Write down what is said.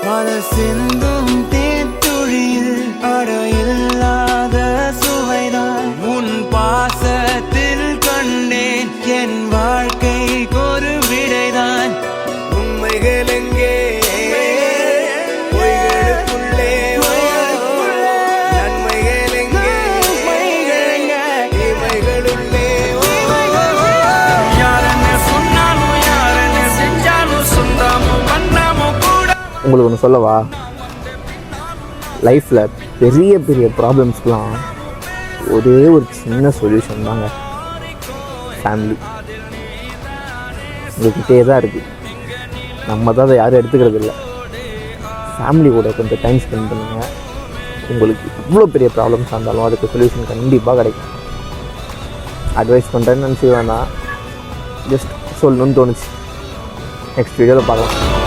மலர் சிந்தும் தேத்துழியில் அடையில்லாத சுவைதான் உன் பாசத்தில் கண்டேன் என் வாழ்க்கைக்கு ஒரு விடைதான் உண்மைகள் எங்கே பொய்களுக்குள்ளே நன்மைகள் எங்கே தீமைகளுள்ளே யாரென்ன சொன்னாலும் யாரென்ன செஞ்சாலும் சொந்தமும் வண்ணமும் கூட. உங்களுக்கு ஒன்று சொல்லவா, லைஃப்பில் பெரிய பெரிய ப்ராப்ளம்ஸ்க்கெலாம் ஒரே ஒரு சின்ன சொல்யூஷன் தாங்க, ஃபேமிலி. உங்கள்கிட்டே தான் இருக்குது, நம்ம தான் அதை யாரும் எடுத்துக்கிறது இல்லை. ஃபேமிலி கூட கொஞ்சம் டைம் ஸ்பெண்ட் பண்ணுங்கள். உங்களுக்கு இவ்வளோ பெரிய ப்ராப்ளம்ஸ் இருந்தாலும் அதுக்கு சொல்யூஷன் கண்டிப்பாக கிடைக்கும். அட்வைஸ் பண்ணுறேன்னு நினச்சி வேணாம், ஜஸ்ட் சொல்லணும்னு தோணுச்சு. நெக்ஸ்ட் வீடியோவில் பார்க்கலாம்.